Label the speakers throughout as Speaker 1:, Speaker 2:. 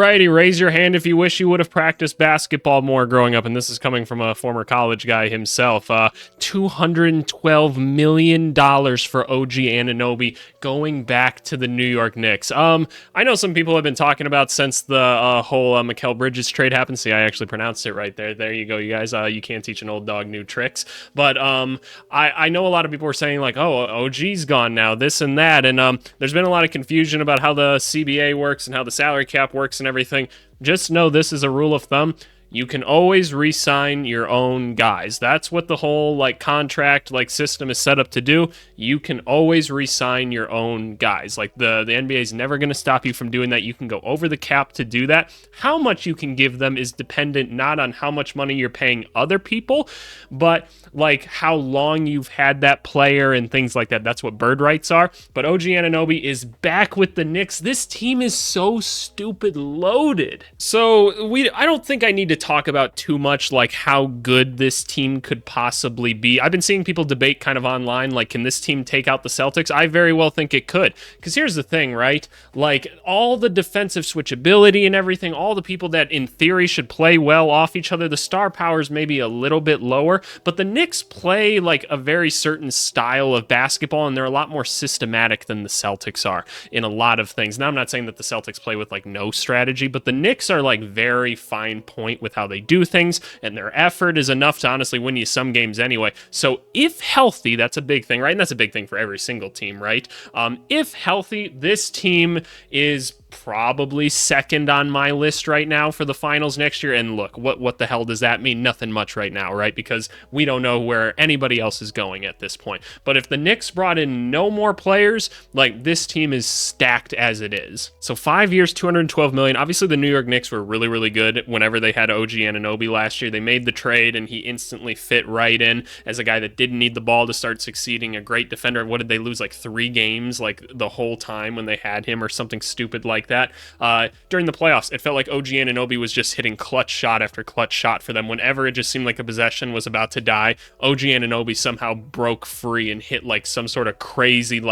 Speaker 1: Alrighty, raise your hand if you wish you would have practiced basketball more growing up. And this is coming from a former college guy himself. $212 million for OG Anunoby going back to the New York Knicks. I know some people have been talking about since the whole Mikal Bridges trade happened. See, I actually pronounced it right there. There you go, you guys. You can't teach an old dog new tricks. But I know a lot of people were saying like, oh, OG's gone now, this and that. And there's been a lot of confusion about how the CBA works and how the salary cap works and everything. Just know this is a rule of thumb. You can always re-sign your own guys. That's what the whole contract system is set up to do. You can always re-sign your own guys. Like the NBA is never going to stop you from doing that. You can go over the cap to do that. How much you can give them is dependent not on how much money you're paying other people, but how long you've had that player and things like that. That's what bird rights are. But OG Anunoby is back with the Knicks. This team is so stupid loaded. So I don't think I need to talk about too much how good this team could possibly be. I've been seeing people debate kind of online, can this team take out the Celtics? I very well think it could. Because here's the thing, right? All the defensive switchability and everything, all the people that in theory should play well off each other, the star power is maybe a little bit lower, but the Knicks play a very certain style of basketball, and they're a lot more systematic than the Celtics are in a lot of things. Now, I'm not saying that the Celtics play with no strategy, but the Knicks are very fine point with how they do things, and their effort is enough to honestly win you some games anyway. So if healthy, that's a big thing, right? And that's a big thing for every single team, right? If healthy, this team is probably second on my list right now for the finals next year. And look, what the hell does that mean? Nothing much right now, right? Because we don't know where anybody else is going at this point. But if the Knicks brought in no more players, this team is stacked as it is. So 5 years, $212 million. Obviously, the New York Knicks were really, really good whenever they had OG Anunoby last year. They made the trade, and he instantly fit right in as a guy that didn't need the ball to start succeeding. A great defender. What did they lose? 3 games the whole time when they had him, or something stupid like that. During the playoffs, it felt like OG Anunoby was just hitting clutch shot after clutch shot for them. Whenever it just seemed like a possession was about to die, OG Anunoby somehow broke free and hit some sort of crazy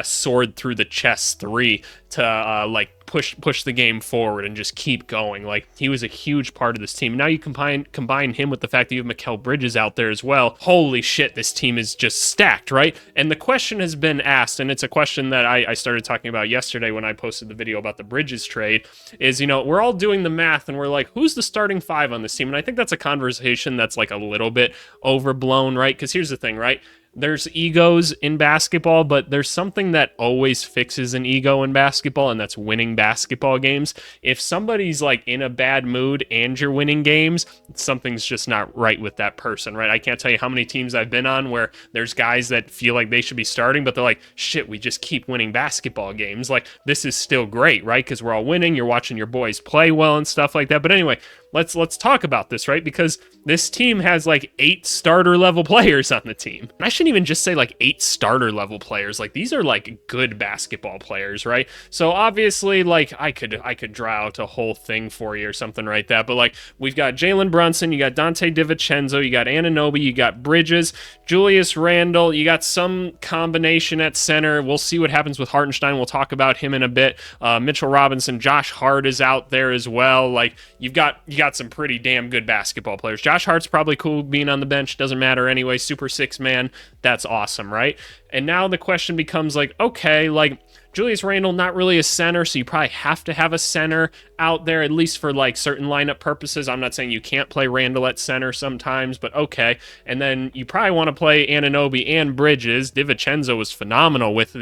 Speaker 1: sword through the chest 3 to push the game forward and just keep going. He was a huge part of this team. Now you combine him with the fact that you have Mikal Bridges out there as well. Holy shit, this team is just stacked, right? And the question has been asked, and it's a question that I started talking about yesterday when I posted the video about the Bridges trade, is, we're all doing the math and we're who's the starting 5 on this team? And I think that's a conversation that's a little bit overblown, right? Because here's the thing, right? There's egos in basketball, but there's something that always fixes an ego in basketball, and that's winning basketball games. If somebody's in a bad mood and you're winning games, something's just not right with that person, right? I can't tell you how many teams I've been on where there's guys that feel like they should be starting, but they're shit, we just keep winning basketball games. This is still great, right? Because we're all winning, you're watching your boys play well and stuff like that. But anyway, let's talk about this, right? Because this team has 8 starter level players on the team. And I shouldn't even just say 8 starter level players. These are good basketball players, right? So obviously I could draw out a whole thing for you or something like that. But we've got Jalen Brunson, you got Dante DiVincenzo, you got Anunoby, you got Bridges, Julius Randle, you got some combination at center. We'll see what happens with Hartenstein. We'll talk about him in a bit. Mitchell Robinson, Josh Hart is out there as well. You got some pretty damn good basketball players. Josh Hart's probably cool being on the bench. Doesn't matter anyway. Super 6 man. That's awesome, right? And now the question becomes okay, Julius Randle, not really a center, so you probably have to have a center out there, at least for certain lineup purposes. I'm not saying you can't play Randle at center sometimes, but okay. And then you probably want to play Anunoby and Bridges. DiVincenzo was phenomenal with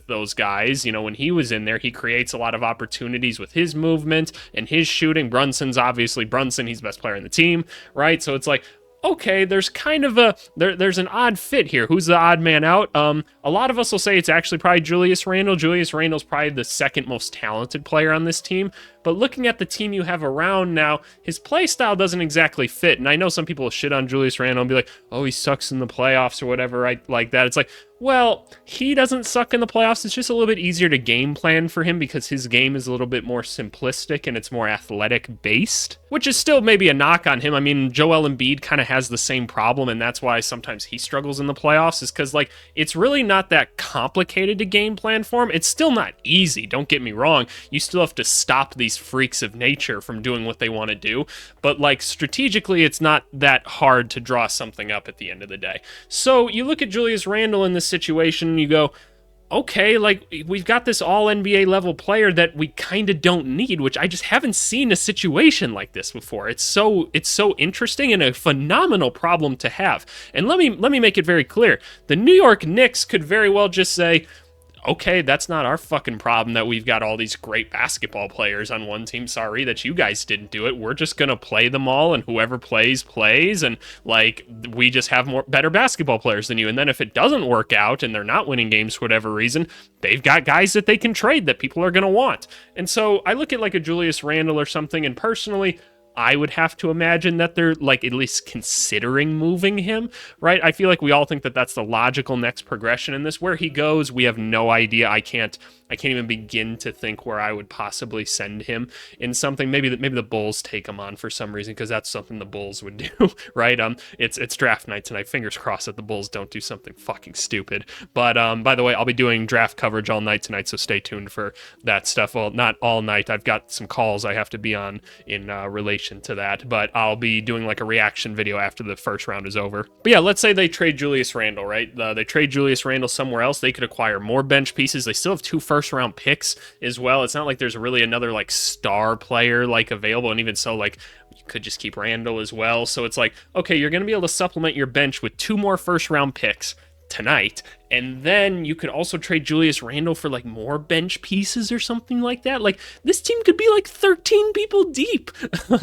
Speaker 1: those guys. When he was in there, he creates a lot of opportunities with his movement and his shooting. Brunson's obviously Brunson. He's the best player in the team, right? So it's okay, there's kind of there's an odd fit here. Who's the odd man out? A lot of us will say it's actually probably Julius Randle. Julius Randle's probably the second most talented player on this team. But looking at the team you have around now, his play style doesn't exactly fit. And I know some people will shit on Julius Randle and be oh, he sucks in the playoffs or whatever, right? Like that. It's well, he doesn't suck in the playoffs. It's just a little bit easier to game plan for him because his game is a little bit more simplistic and it's more athletic based, which is still maybe a knock on him. I mean, Joel Embiid kind of has the same problem, and that's why sometimes he struggles in the playoffs, is because it's really not that complicated to game plan for him. It's still not easy, don't get me wrong. You still have to stop these freaks of nature from doing what they want to do. But like strategically, it's not that hard to draw something up at the end of the day. So you look at Julius Randle in this situation and you go, okay, like we've got this all NBA level player that we kind of don't need, which I just haven't seen a situation like this before. It's so interesting and a phenomenal problem to have. And let me make it very clear. The New York Knicks could very well just say, okay, that's not our fucking problem that we've got all these great basketball players on one team. Sorry that you guys didn't do it. We're just going to play them all, and whoever plays. And like, we just have better basketball players than you. And then if it doesn't work out and they're not winning games for whatever reason, they've got guys that they can trade that people are going to want. And so I look at like a Julius Randle or something, and personally, I would have to imagine that they're like at least considering moving him, right? I feel like we all think that that's the logical next progression in this. Where he goes, we have no idea. I can't even begin to think where I would possibly send him in something. Maybe the Bulls take him on for some reason, because that's something the Bulls would do, right? It's draft night tonight. Fingers crossed that the Bulls don't do something fucking stupid. But by the way, I'll be doing draft coverage all night tonight, so stay tuned for that stuff. Well, not all night. I've got some calls I have to be on in relation to that, but I'll be doing like a reaction video after the first round is over. But yeah, let's say they trade Julius Randle, right? They trade Julius Randle somewhere else. They could acquire more bench pieces. They still have 2 first-round picks as well. It's not like there's really another like star player like available, and even so, like, you could just keep Randle as well. So it's like, okay, you're going to be able to supplement your bench with 2 more first-round picks tonight, and then you could also trade Julius Randle for like more bench pieces or something like that. Like, this team could be like 13 people deep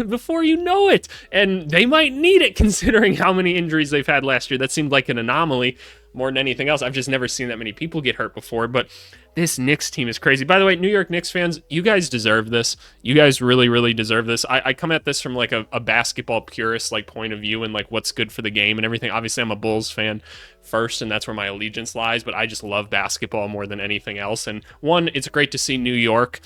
Speaker 1: before you know it, and they might need it considering how many injuries they've had last year. That seemed like an anomaly more than anything else. I've just never seen that many people get hurt before, but this Knicks team is crazy. By the way, New York Knicks fans, you guys deserve this. You guys really, really deserve this. I come at this from like a basketball purist like point of view and like what's good for the game and everything. Obviously, I'm a Bulls fan first, and that's where my allegiance lies, but I just love basketball more than anything else. And one, it's great to see New York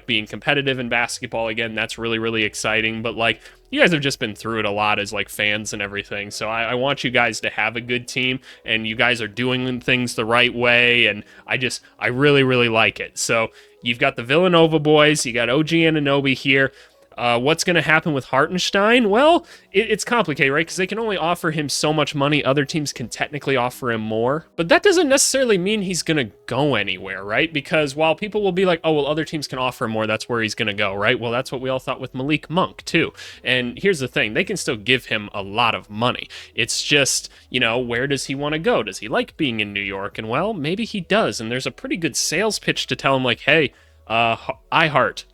Speaker 1: being competitive in basketball again. That's really, really exciting. But like, you guys have just been through it a lot as like fans and everything. So I want you guys to have a good team, and you guys are doing things the right way. And I really, really like it. So you've got the Villanova boys, you got OG Anunoby here. What's going to happen with Hartenstein? Well, it's complicated, right? Because they can only offer him so much money. Other teams can technically offer him more. But that doesn't necessarily mean he's going to go anywhere, right? Because while people will be like, oh, well, other teams can offer him more, that's where he's going to go, right? Well, that's what we all thought with Malik Monk, too. And here's the thing. They can still give him a lot of money. It's just, where does he want to go? Does he like being in New York? And, well, maybe he does. And there's a pretty good sales pitch to tell him, like, hey, iHeart,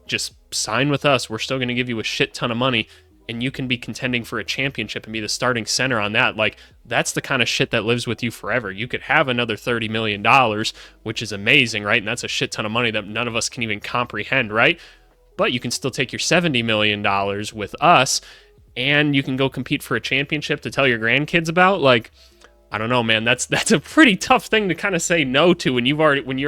Speaker 1: just sign with us. We're still going to give you a shit ton of money, and you can be contending for a championship and be the starting center on that. Like, that's the kind of shit that lives with you forever. You could have another $30 million, which is amazing, right? And that's a shit ton of money that none of us can even comprehend, right? But you can still take your $70 million with us, and you can go compete for a championship to tell your grandkids about. Like, I don't know, man. That's a pretty tough thing to kind of say no to when you're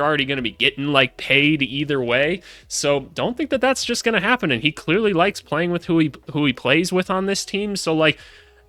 Speaker 1: already going to be getting like paid either way. So don't think that that's just going to happen. And he clearly likes playing with who he plays with on this team. So like,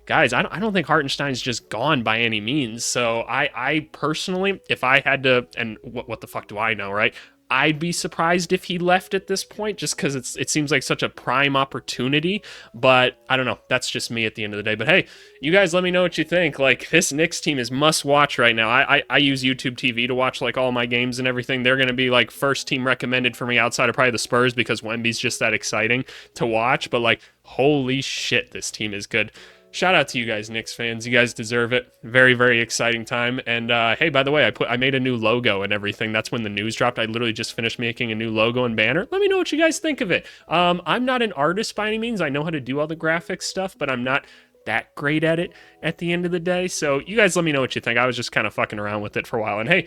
Speaker 1: guys, I don't think Hartenstein's just gone by any means. So I personally, if I had to, and what the fuck do I know, right? I'd be surprised if he left at this point, just because it seems like such a prime opportunity. But I don't know. That's just me at the end of the day. But hey, you guys let me know what you think. Like, this Knicks team is must watch right now. I use YouTube TV to watch like all my games and everything. They're going to be like first team recommended for me outside of probably the Spurs, because Wemby's just that exciting to watch. But like, holy shit, this team is good. Shout out to you guys, Knicks fans. You guys deserve it. Very, very exciting time. And hey, by the way, I made a new logo and everything. That's when the news dropped. I literally just finished making a new logo and banner. Let me know what you guys think of it. I'm not an artist by any means. I know how to do all the graphics stuff, but I'm not that great at it at the end of the day. So you guys let me know what you think. I was just kind of fucking around with it for a while. And hey,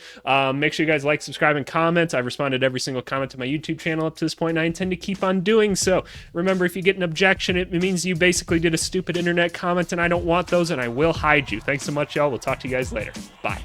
Speaker 1: make sure you guys like, subscribe, and comment. I've responded to every single comment to my YouTube channel up to this point, and I intend to keep on doing so. Remember, if you get an objection, it means you basically did a stupid internet comment, and I don't want those, and I will hide you. Thanks so much, y'all. We'll talk to you guys later. Bye.